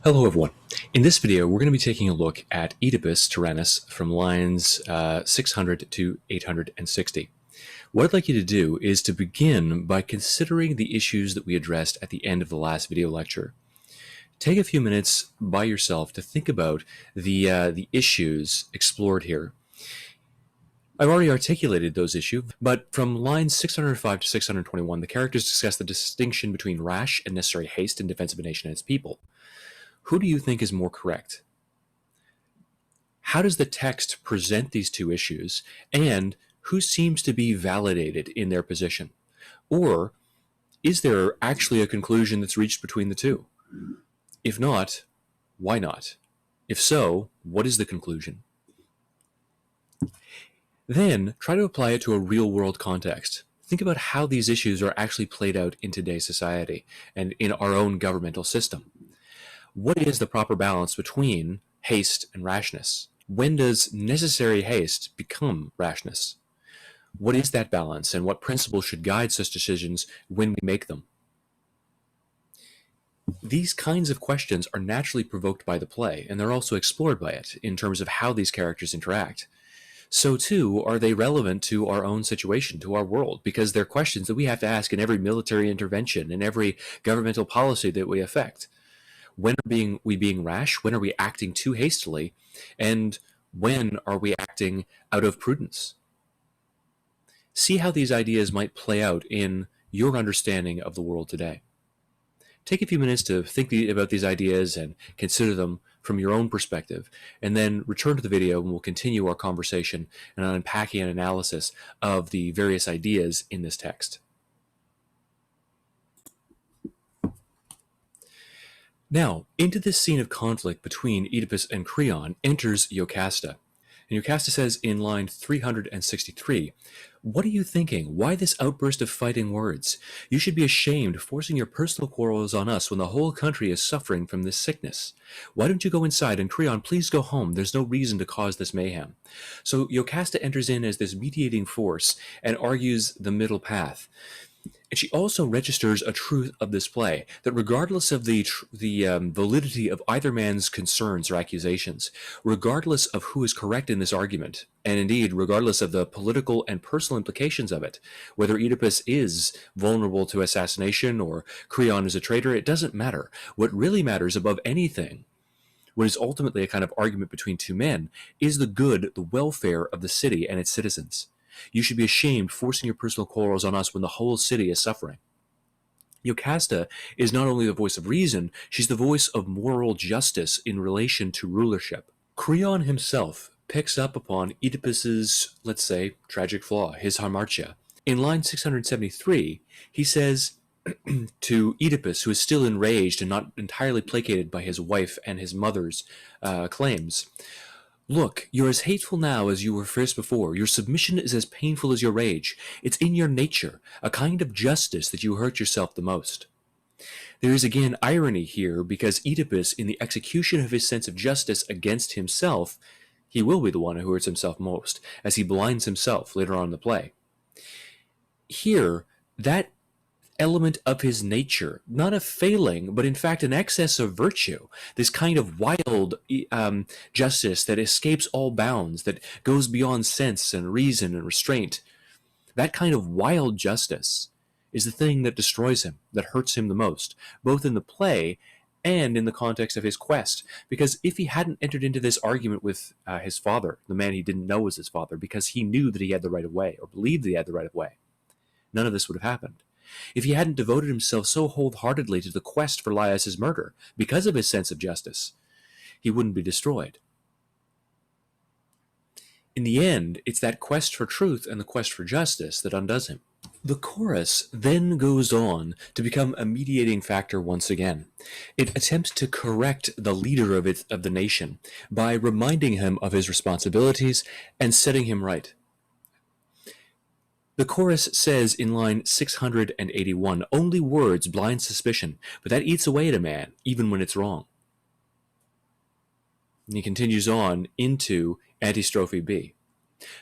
Hello everyone. In this video, we're going to be taking a look at Oedipus Tyrannus from lines 600 to 860. What I'd like you to do is to begin by considering the issues that we addressed at the end of the last video lecture. Take a few minutes by yourself to think about the issues explored here. I've already articulated those issues, but from lines 605 to 621, the characters discuss the distinction between rash and necessary haste in defense of a nation and its people. Who do you think is more correct? How does the text present these two issues, and who seems to be validated in their position? Or is there actually a conclusion that's reached between the two? If not, why not? If so, what is the conclusion? Then try to apply it to a real-world context. Think about how these issues are actually played out in today's society and in our own governmental system. What is the proper balance between haste and rashness? When does necessary haste become rashness? What is that balance, and what principles should guide such decisions when we make them? These kinds of questions are naturally provoked by the play, and they're also explored by it in terms of how these characters interact. So too are they relevant to our own situation, to our world, because they're questions that we have to ask in every military intervention, in every governmental policy that we affect. When are we being rash? When are we acting too hastily? And when are we acting out of prudence? See how these ideas might play out in your understanding of the world today. Take a few minutes to think about these ideas and consider them from your own perspective, and then return to the video and we'll continue our conversation and unpacking and analysis of the various ideas in this text. Now, into this scene of conflict between Oedipus and Creon enters Jocasta. And Jocasta says in line 363, "What are you thinking? Why this outburst of fighting words? You should be ashamed, forcing your personal quarrels on us when the whole country is suffering from this sickness. Why don't you go inside, and Creon, please go home. There's no reason to cause this mayhem." So Jocasta enters in as this mediating force and argues the middle path. And she also registers a truth of this play, that regardless of the validity of either man's concerns or accusations, regardless of who is correct in this argument, and indeed regardless of the political and personal implications of it, whether Oedipus is vulnerable to assassination or Creon is a traitor, it doesn't matter. What really matters above anything, what is ultimately a kind of argument between two men, is the good, the welfare of the city and its citizens. You should be ashamed, forcing your personal quarrels on us when the whole city is suffering. Jocasta is not only the voice of reason, she's the voice of moral justice in relation to rulership. Creon himself picks up upon Oedipus's, let's say, tragic flaw, his hamartia. In line 673, he says to Oedipus, who is still enraged and not entirely placated by his wife and his mother's claims, "Look, you're as hateful now as you were first before. Your submission is as painful as your rage. It's in your nature, a kind of justice that you hurt yourself the most." There is again irony here, because Oedipus, in the execution of his sense of justice against himself, he will be the one who hurts himself most, as he blinds himself later on in the play. Here, that element of his nature, not a failing, but in fact an excess of virtue, this kind of wild justice that escapes all bounds, that goes beyond sense and reason and restraint, that kind of wild justice is the thing that destroys him, that hurts him the most, both in the play and in the context of his quest. Because if he hadn't entered into this argument with his father, the man he didn't know was his father, because he knew that he had the right of way, or believed that he had the right of way, none of this would have happened. If he hadn't devoted himself so wholeheartedly to the quest for Laius's murder, because of his sense of justice, he wouldn't be destroyed. In the end, it's that quest for truth and the quest for justice that undoes him. The chorus then goes on to become a mediating factor once again. It attempts to correct the leader of the nation by reminding him of his responsibilities and setting him right. The chorus says in line 681, "Only words blind suspicion, but that eats away at a man, even when it's wrong." And he continues on into antistrophe B.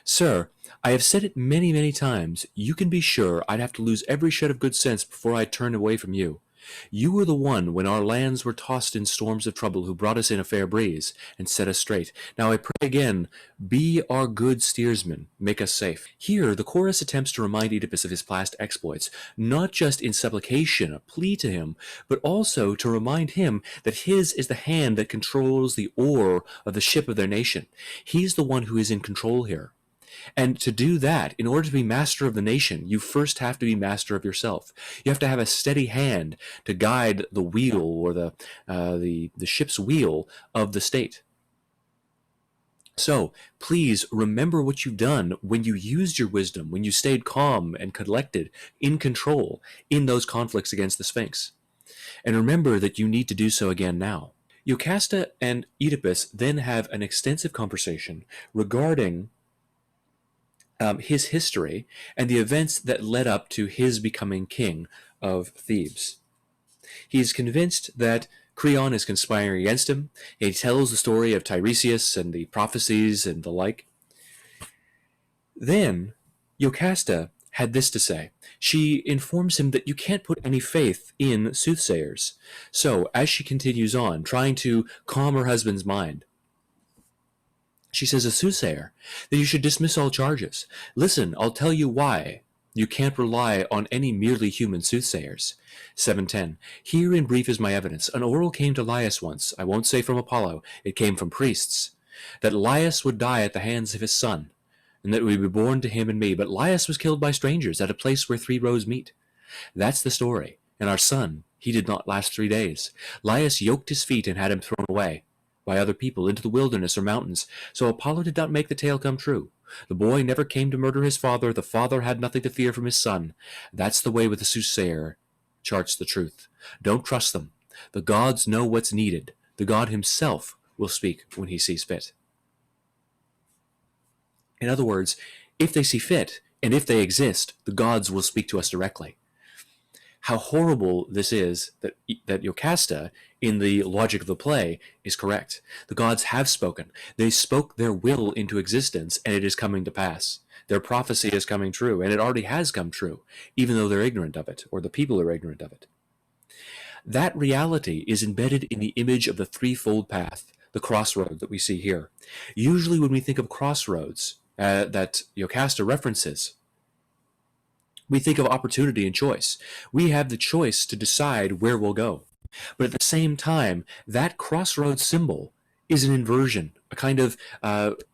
"Sir, I have said it many, many times. You can be sure I'd have to lose every shred of good sense before I'd turn away from you. You were the one when our lands were tossed in storms of trouble who brought us in a fair breeze and set us straight. Now I pray again, be our good steersman, make us safe. Here, the chorus attempts to remind Oedipus of his past exploits, not just in supplication, a plea to him, but also to remind him that his is the hand that controls the oar of the ship of their nation. He's the one who is in control here. And to do that, in order to be master of the nation, you first have to be master of yourself. You have to have a steady hand to guide the wheel or the ship's wheel of the state. So please remember what you've done when you used your wisdom, when you stayed calm and collected, in control, in those conflicts against the Sphinx. And remember that you need to do so again now. Jocasta and Oedipus then have an extensive conversation regarding his history and the events that led up to his becoming king of Thebes. He's convinced that Creon is conspiring against him. He tells the story of Tiresias and the prophecies and the like. Then Jocasta had this to say. She informs him that you can't put any faith in soothsayers. So, as she continues on, trying to calm her husband's mind, she says, a soothsayer, that you should dismiss all charges. Listen, I'll tell you why. You can't rely on any merely human soothsayers. 7:10. Here in brief is my evidence. An oral came to Laius once. I won't say from Apollo. It came from priests. That Laius would die at the hands of his son, and that it would be born to him and me. But Laius was killed by strangers at a place where 3 roads meet. That's the story. And our son, he did not last 3 days. Laius yoked his feet and had him thrown away by other people into the wilderness or mountains. So Apollo did not make the tale come true. The boy never came to murder his father. The father had nothing to fear from his son. That's the way with the soothsayer charts the truth. Don't trust them. The gods know what's needed. The god himself will speak when he sees fit. In other words, if they see fit, and if they exist, the gods will speak to us directly. How horrible this is that Jocasta, in the logic of the play, is correct. The gods have spoken. They spoke their will into existence, and it is coming to pass. Their prophecy is coming true, and it already has come true, even though they're ignorant of it, or the people are ignorant of it. That reality is embedded in the image of the threefold path, the crossroad that we see here. Usually when we think of crossroads that Jocasta references, we think of opportunity and choice. We have the choice to decide where we'll go. But at the same time, that crossroads symbol is an inversion, a kind of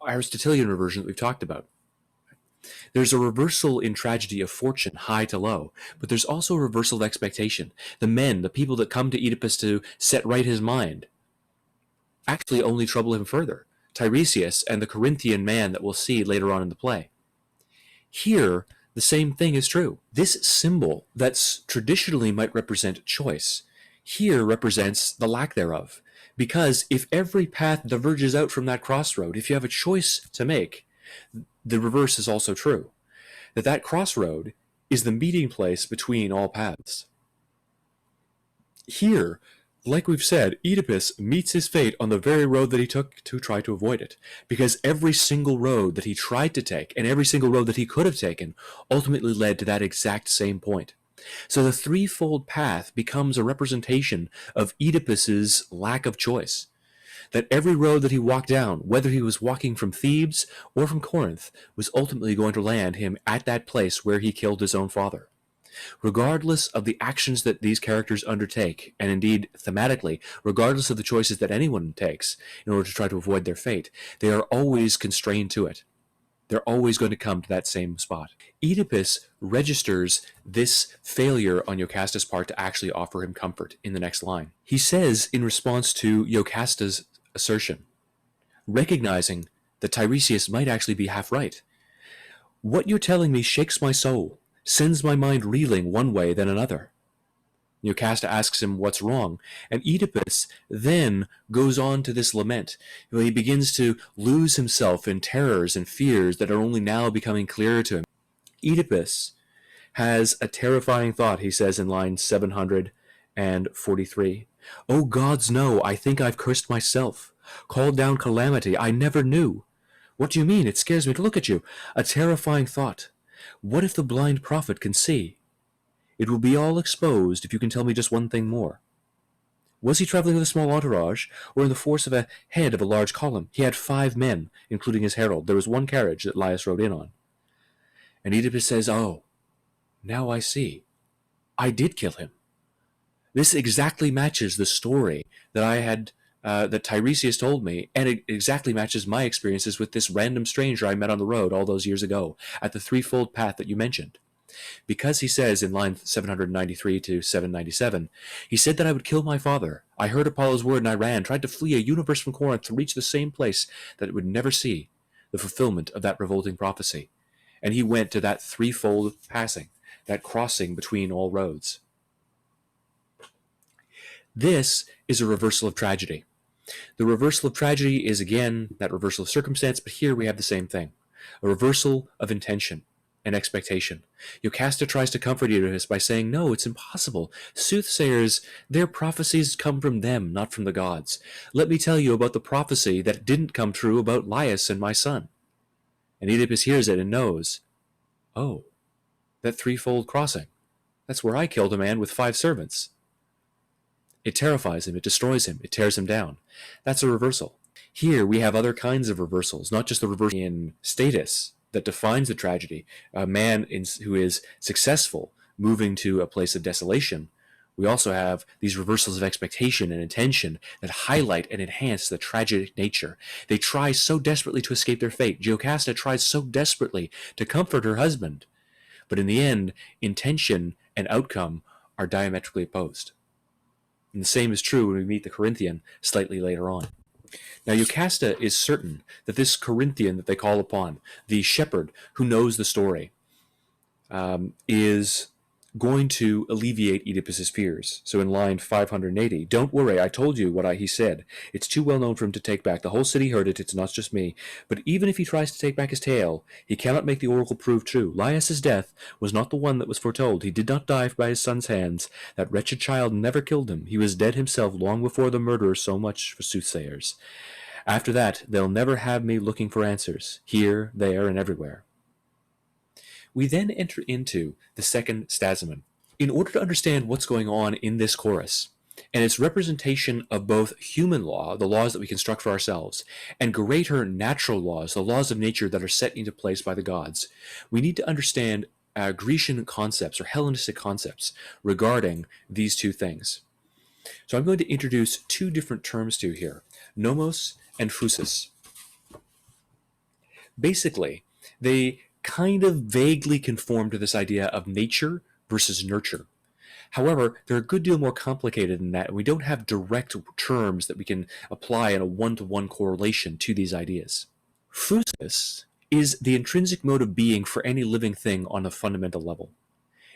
Aristotelian reversion that we've talked about. There's a reversal in tragedy of fortune, high to low, but there's also a reversal of expectation. The people that come to Oedipus to set right his mind, actually only trouble him further. Tiresias and the Corinthian man that we'll see later on in the play. Here, the same thing is true. This symbol that traditionally might represent choice, here represents the lack thereof. Because if every path diverges out from that crossroad, if you have a choice to make, the reverse is also true. That crossroad is the meeting place between all paths. Here, like we've said, Oedipus meets his fate on the very road that he took to try to avoid it. Because every single road that he tried to take, and every single road that he could have taken, ultimately led to that exact same point. So the threefold path becomes a representation of Oedipus's lack of choice. That every road that he walked down, whether he was walking from Thebes or from Corinth, was ultimately going to land him at that place where he killed his own father. Regardless of the actions that these characters undertake, and indeed thematically, regardless of the choices that anyone takes in order to try to avoid their fate, they are always constrained to it. They're always going to come to that same spot. Oedipus registers this failure on Jocasta's part to actually offer him comfort in the next line. He says, in response to Jocasta's assertion, recognizing that Tiresias might actually be half right, "What you're telling me shakes my soul, sends my mind reeling one way then another." Jocasta asks him what's wrong, and Oedipus then goes on to this lament. He begins to lose himself in terrors and fears that are only now becoming clearer to him. Oedipus has a terrifying thought, he says in line 743. "Oh gods, no, I think I've cursed myself, called down calamity I never knew. What do you mean? It scares me to look at you. A terrifying thought. What if the blind prophet can see? It will be all exposed if you can tell me just one thing more. Was he traveling with a small entourage, or in the force of a head of a large column? He had 5 men, including his herald. There was one carriage that Laius rode in on. And Oedipus says, "Oh, now I see. I did kill him. This exactly matches the story that I had, that Tiresias told me, and it exactly matches my experiences with this random stranger I met on the road all those years ago at the threefold path that you mentioned." Because he says in line 793 to 797, he said that I would kill my father. I heard Apollo's word and I ran, tried to flee a universe from Corinth to reach the same place that it would never see the fulfillment of that revolting prophecy. And he went to that threefold passing, that crossing between all roads. This is a reversal of tragedy. The reversal of tragedy is, again, that reversal of circumstance, but here we have the same thing. A reversal of intention and expectation. Jocasta tries to comfort Oedipus by saying, no, it's impossible. Soothsayers, their prophecies come from them, not from the gods. Let me tell you about the prophecy that didn't come true about Laius and my son. And Oedipus hears it and knows, oh, that threefold crossing. That's where I killed a man with 5 servants. It terrifies him, it destroys him, it tears him down. That's a reversal. Here we have other kinds of reversals, not just the reversal in status that defines the tragedy, a man who is successful moving to a place of desolation. We also have these reversals of expectation and intention that highlight and enhance the tragic nature. They try so desperately to escape their fate. Jocasta tries so desperately to comfort her husband. But in the end, intention and outcome are diametrically opposed. And the same is true when we meet the Corinthian slightly later on. Now, Jocasta is certain that this Corinthian that they call upon, the shepherd who knows the story, is going to alleviate Oedipus's fears. So in line 580, don't worry, I told you what he said. It's too well known for him to take back. The whole city heard it, it's not just me. But even if he tries to take back his tale, he cannot make the oracle prove true. Laius' death was not the one that was foretold. He did not die by his son's hands. That wretched child never killed him. He was dead himself long before the murderer. So much for soothsayers. After that, they'll never have me looking for answers, here, there, and everywhere. We then enter into the second stasimon. In order to understand what's going on in this chorus, and its representation of both human law, the laws that we construct for ourselves, and greater natural laws, the laws of nature that are set into place by the gods, we need to understand Grecian concepts or Hellenistic concepts regarding these two things. So I'm going to introduce 2 different terms to you here, nomos and phusis. Basically, they kind of vaguely conform to this idea of nature versus nurture. However, they're a good deal more complicated than that, and we don't have direct terms that we can apply in a one-to-one correlation to these ideas. Phusis is the intrinsic mode of being for any living thing on a fundamental level.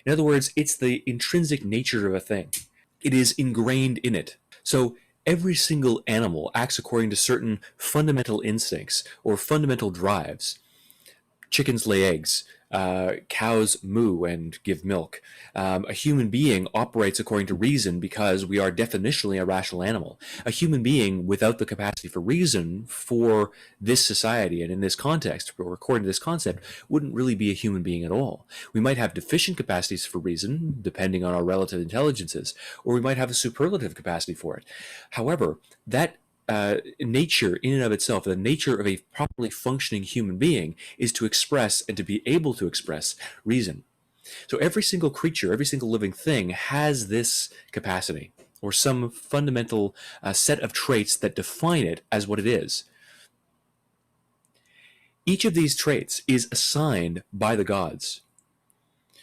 In other words, it's the intrinsic nature of a thing. It is ingrained in it. So every single animal acts according to certain fundamental instincts or fundamental drives. Chickens lay eggs. Cows moo and give milk. A human being operates according to reason because we are definitionally a rational animal. A human being without the capacity for reason for this society and in this context, or according to this concept, wouldn't really be a human being at all. We might have deficient capacities for reason, depending on our relative intelligences, or we might have a superlative capacity for it. However, that nature in and of itself, the nature of a properly functioning human being is to express and to be able to express reason. So every single creature, every single living thing has this capacity or some fundamental set of traits that define it as what it is. Each of these traits is assigned by the gods.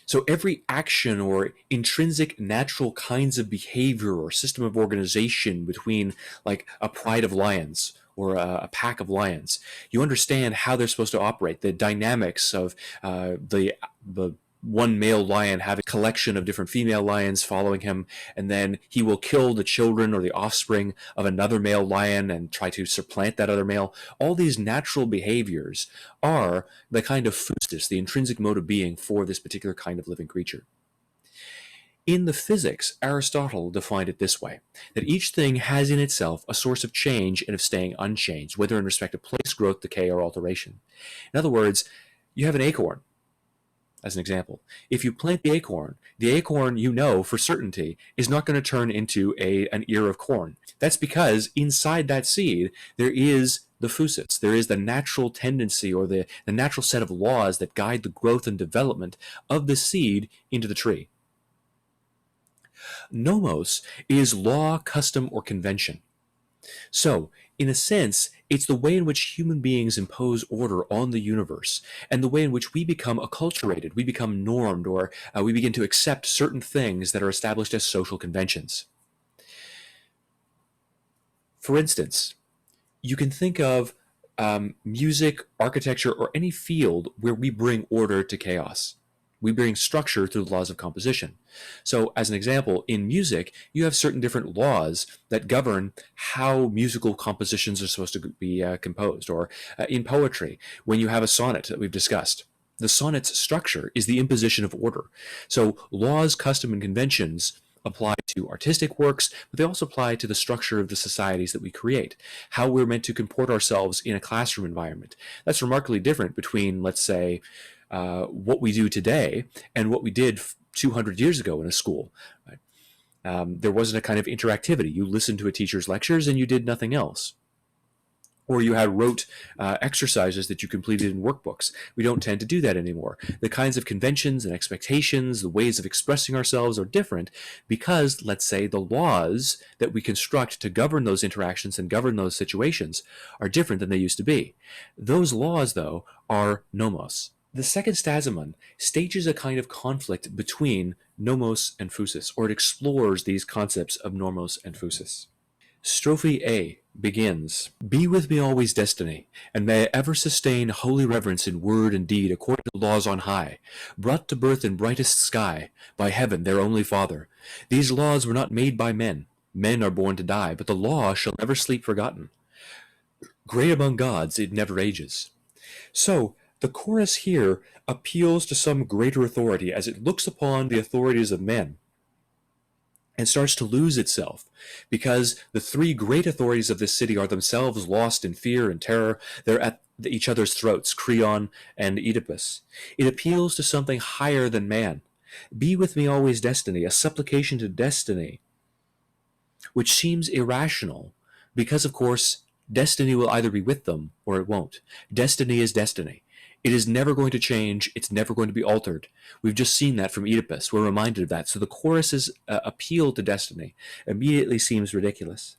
So every action or intrinsic natural kinds of behavior or system of organization between like a pride of lions or a pack of lions, you understand how they're supposed to operate, the dynamics of the one male lion having a collection of different female lions following him, and then he will kill the children or the offspring of another male lion and try to supplant that other male. All these natural behaviors are the kind of phusis, the intrinsic mode of being for this particular kind of living creature. In the physics, Aristotle defined it this way, that each thing has in itself a source of change and of staying unchanged, whether in respect to place, growth, decay, or alteration. In other words, you have an acorn. as an example. If you plant the acorn you know for certainty is not going to turn into an ear of corn. That's because inside that seed there is the physis. There is the natural tendency or the natural set of laws that guide the growth and development of the seed into the tree. Nomos is law, custom, or convention. So, in a sense, it's the way in which human beings impose order on the universe, and the way in which we become acculturated, we become normed, or we begin to accept certain things that are established as social conventions. For instance, you can think of music, architecture, or any field where we bring order to chaos. We bring structure through the laws of composition. So, as an example, in music, you have certain different laws that govern how musical compositions are supposed to be composed. Or in poetry, when you have a sonnet that we've discussed, the sonnet's structure is the imposition of order. So, laws, custom, and conventions apply to artistic works, but they also apply to the structure of the societies that we create, how we're meant to comport ourselves in a classroom environment. That's remarkably different between, let's say, what we do today and what we did 200 years ago in a school. Right? There wasn't a kind of interactivity. You listened to a teacher's lectures and you did nothing else. Or you had rote exercises that you completed in workbooks. We don't tend to do that anymore. The kinds of conventions and expectations, the ways of expressing ourselves are different because, let's say, the laws that we construct to govern those interactions and govern those situations are different than they used to be. Those laws, though, are nomos. The second stasimon stages a kind of conflict between nomos and physis, or it explores these concepts of nomos and physis. Strophe A begins, "Be with me always, destiny, and may I ever sustain holy reverence in word and deed according to laws on high, brought to birth in brightest sky, by heaven their only Father. These laws were not made by men. Men are born to die, but the law shall never sleep forgotten. Great among gods, it never ages." So, the chorus here appeals to some greater authority as it looks upon the authorities of men and starts to lose itself, because the three great authorities of this city are themselves lost in fear and terror. They're at each other's throats, Creon and Oedipus. It appeals to something higher than man. Be with me always, destiny, a supplication to destiny, which seems irrational, because, of course, destiny will either be with them or it won't. Destiny is destiny. It is never going to change. It's never going to be altered. We've just seen that from Oedipus. We're reminded of that. So the chorus's appeal to destiny immediately seems ridiculous.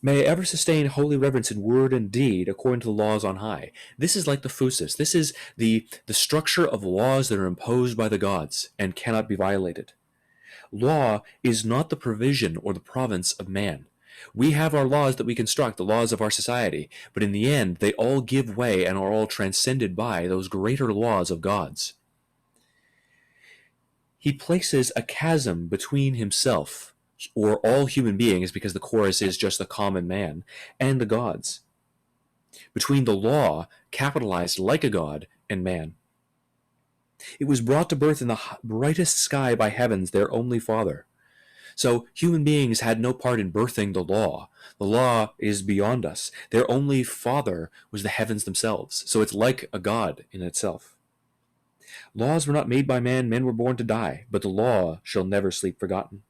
May I ever sustain holy reverence in word and deed according to the laws on high. This is like the physis. This is the structure of laws that are imposed by the gods and cannot be violated. Law is not the provision or the province of man. We have our laws that we construct, the laws of our society, but in the end, they all give way and are all transcended by those greater laws of gods. He places a chasm between himself, or all human beings, because the chorus is just the common man, and the gods. Between the law, capitalized like a god, and man. It was brought to birth in the brightest sky by heavens, their only Father. So human beings had no part in birthing the law. The law is beyond us. Their only Father was the heavens themselves. So it's like a god in itself. Laws were not made by man, men were born to die, but the law shall never sleep forgotten.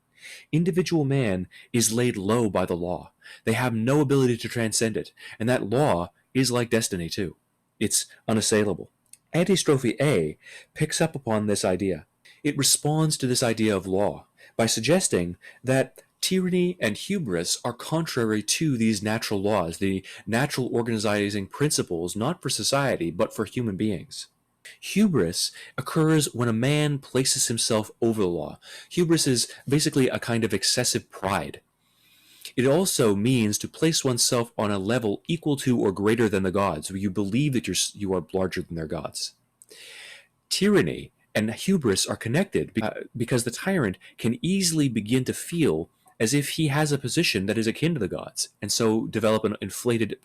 Individual man is laid low by the law. They have no ability to transcend it, and that law is like destiny too. It's unassailable. Antistrophe A picks up upon this idea. It responds to this idea of law by suggesting that tyranny and hubris are contrary to these natural laws, the natural organizing principles, not for society, but for human beings. Hubris occurs when a man places himself over the law. Hubris is basically a kind of excessive pride. It also means to place oneself on a level equal to or greater than the gods, where you believe that you are larger than their gods. Tyranny and hubris are connected because the tyrant can easily begin to feel as if he has a position that is akin to the gods, and so develop an inflated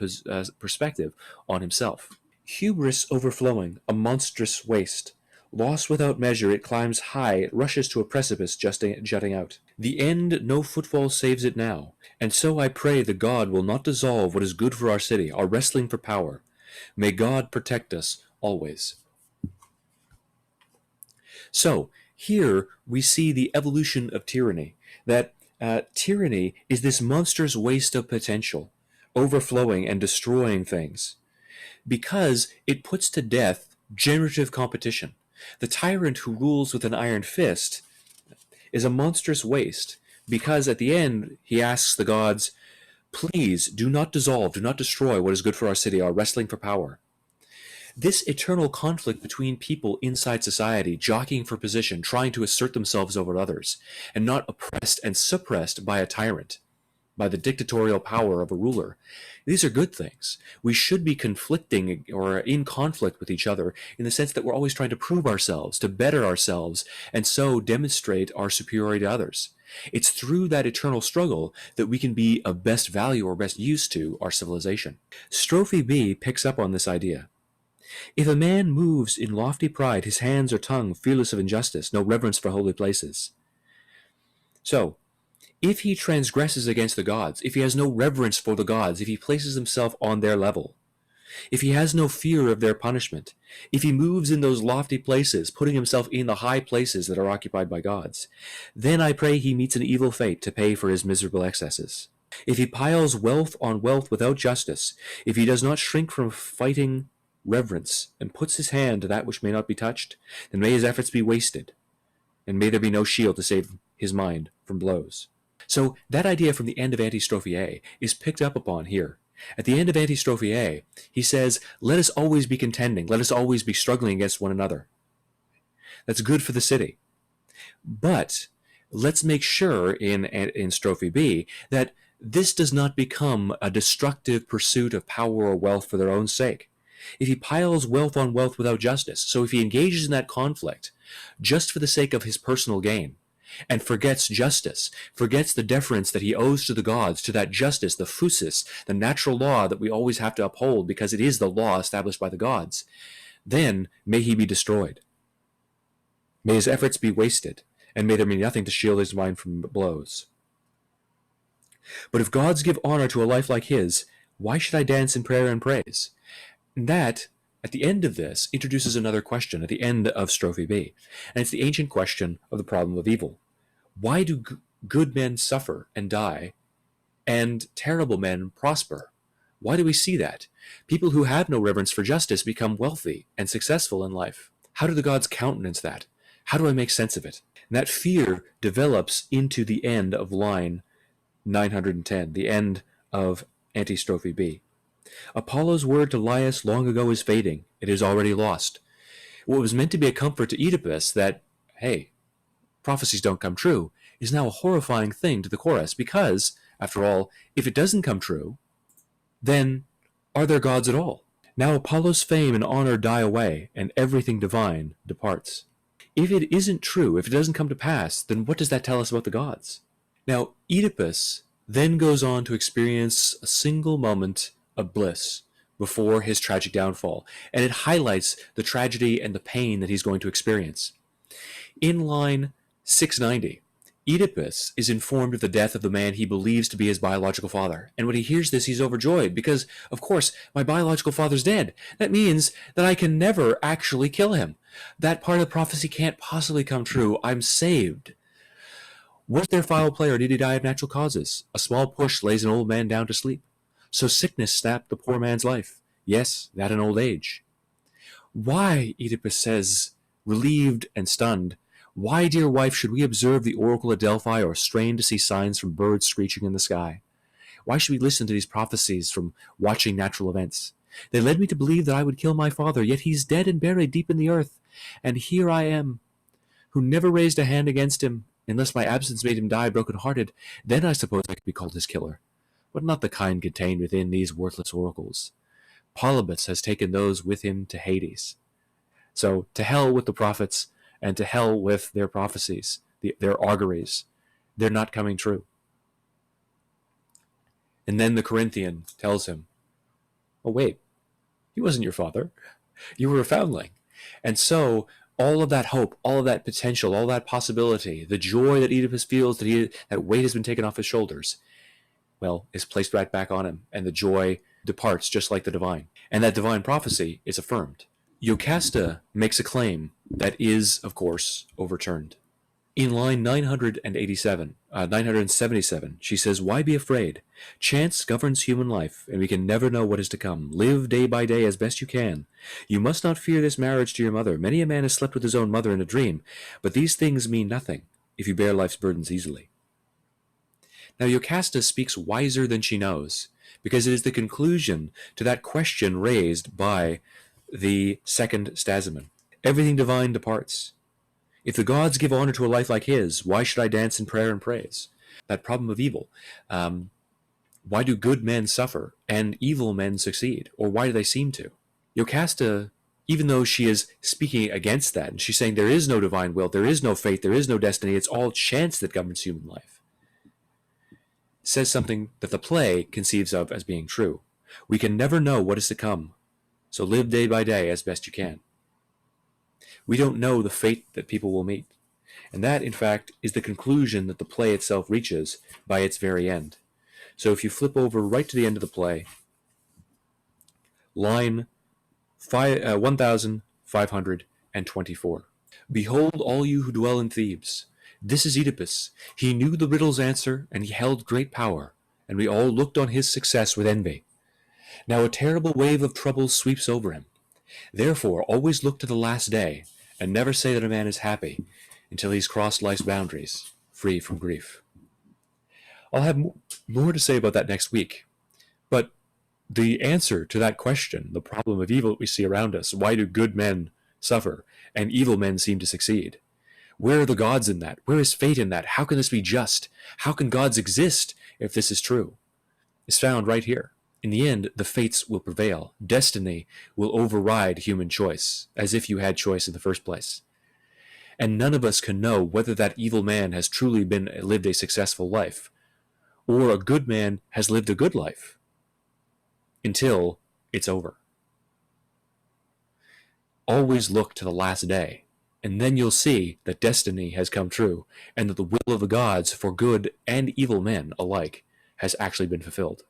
perspective on himself. Hubris overflowing, a monstrous waste. Lost without measure, it climbs high, it rushes to a precipice jutting out. The end, no footfall saves it now, and so I pray the God will not dissolve what is good for our city, our wrestling for power. May God protect us always. So here we see the evolution of tyranny, that tyranny is this monstrous waste of potential, overflowing and destroying things, because it puts to death generative competition. The tyrant who rules with an iron fist is a monstrous waste, because at the end he asks the gods, please do not dissolve, do not destroy what is good for our city, our wrestling for power. This eternal conflict between people inside society, jockeying for position, trying to assert themselves over others, and not oppressed and suppressed by a tyrant, by the dictatorial power of a ruler. These are good things. We should be conflicting or in conflict with each other in the sense that we're always trying to prove ourselves, to better ourselves, and so demonstrate our superiority to others. It's through that eternal struggle that we can be of best value or best use to our civilization. Strophe B picks up on this idea. If a man moves in lofty pride, his hands or tongue fearless of injustice, no reverence for holy places. So, if he transgresses against the gods, if he has no reverence for the gods, if he places himself on their level, if he has no fear of their punishment, if he moves in those lofty places, putting himself in the high places that are occupied by gods, then I pray he meets an evil fate to pay for his miserable excesses. If he piles wealth on wealth without justice, if he does not shrink from fighting reverence and puts his hand to that which may not be touched, then may his efforts be wasted, and may there be no shield to save his mind from blows. So that idea from the end of Antistrophe A is picked up upon here. At the end of Antistrophe A, he says, let us always be contending, let us always be struggling against one another. That's good for the city. But let's make sure in Strophe B that this does not become a destructive pursuit of power or wealth for their own sake. If he piles wealth on wealth without justice, so if he engages in that conflict just for the sake of his personal gain, and forgets justice, forgets the deference that he owes to the gods, to that justice, the physis, the natural law that we always have to uphold because it is the law established by the gods, then may he be destroyed. May his efforts be wasted, and may there be nothing to shield his mind from blows. But if gods give honor to a life like his, why should I dance in prayer and praise? And that, at the end of this, introduces another question at the end of Strophe B, and it's the ancient question of the problem of evil. Why do good men suffer and die, and terrible men prosper? Why do we see that? People who have no reverence for justice become wealthy and successful in life. How do the gods countenance that? How do I make sense of it? And that fear develops into the end of line 910, the end of Antistrophe B. Apollo's word to Laius long ago is fading. It is already lost. What was meant to be a comfort to Oedipus that, hey, prophecies don't come true, is now a horrifying thing to the chorus because, after all, if it doesn't come true, then are there gods at all? Now Apollo's fame and honor die away, and everything divine departs. If it isn't true, if it doesn't come to pass, then what does that tell us about the gods? Now, Oedipus then goes on to experience a single moment of bliss before his tragic downfall, and it highlights the tragedy and the pain that he's going to experience. In line 690, Oedipus is informed of the death of the man he believes to be his biological father, and when he hears this, he's overjoyed because, of course, my biological father's dead. That means that I can never actually kill him. That part of the prophecy can't possibly come true. I'm saved. Was there foul play, or did he die of natural causes? A small push lays an old man down to sleep. So sickness snapped the poor man's life. Yes, that in old age. Why, Oedipus says, relieved and stunned, why, dear wife, should we observe the oracle at Delphi or strain to see signs from birds screeching in the sky? Why should we listen to these prophecies from watching natural events? They led me to believe that I would kill my father, yet he's dead and buried deep in the earth. And here I am, who never raised a hand against him, unless my absence made him die broken-hearted. Then I suppose I could be called his killer, but not the kind contained within these worthless oracles. Polybus has taken those with him to Hades. So to hell with the prophets, and to hell with their prophecies, their auguries. They're not coming true. And then the Corinthian tells him, oh wait, he wasn't your father. You were a foundling. And so all of that hope, all of that potential, all that possibility, the joy that Oedipus feels that weight has been taken off his shoulders, well, is placed right back on him, and the joy departs just like the divine. And that divine prophecy is affirmed. Jocasta makes a claim that is, of course, overturned. In line 977, she says, "Why be afraid? Chance governs human life, and we can never know what is to come. Live day by day as best you can. You must not fear this marriage to your mother. Many a man has slept with his own mother in a dream, but these things mean nothing if you bear life's burdens easily." Now, Jocasta speaks wiser than she knows, because it is the conclusion to that question raised by the second Stasimon. Everything divine departs. If the gods give honor to a life like his, why should I dance in prayer and praise? That problem of evil. Why do good men suffer and evil men succeed? Or why do they seem to? Jocasta, even though she is speaking against that, and she's saying there is no divine will, there is no fate, there is no destiny, it's all chance that governs human life, says something that the play conceives of as being true. We can never know what is to come, so live day by day as best you can. We don't know the fate that people will meet. And that, in fact, is the conclusion that the play itself reaches by its very end. So if you flip over right to the end of the play, line 1524. "Behold, all you who dwell in Thebes. This is Oedipus. He knew the riddle's answer, and he held great power, and we all looked on his success with envy. Now a terrible wave of trouble sweeps over him. Therefore, always look to the last day, and never say that a man is happy until he's crossed life's boundaries, free from grief." I'll have more to say about that next week. But the answer to that question, the problem of evil that we see around us, why do good men suffer and evil men seem to succeed? Where are the gods in that? Where is fate in that? How can this be just? How can gods exist if this is true? Is found right here. In the end, the fates will prevail. Destiny will override human choice, as if you had choice in the first place. And none of us can know whether that evil man has truly lived a successful life, or a good man has lived a good life, until it's over. Always look to the last day, and then you'll see that destiny has come true, and that the will of the gods for good and evil men alike has actually been fulfilled.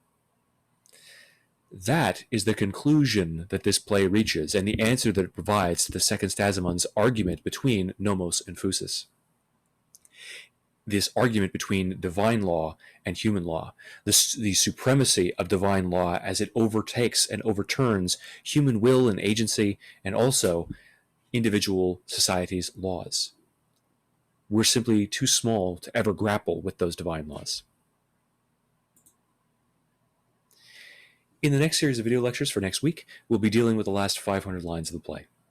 That is the conclusion that this play reaches, and the answer that it provides to the second Stasimon's argument between Nomos and Phusis. This argument between divine law and human law, the supremacy of divine law as it overtakes and overturns human will and agency, and also individual societies' laws. We're simply too small to ever grapple with those divine laws. In the next series of video lectures for next week, we'll be dealing with the last 500 lines of the play.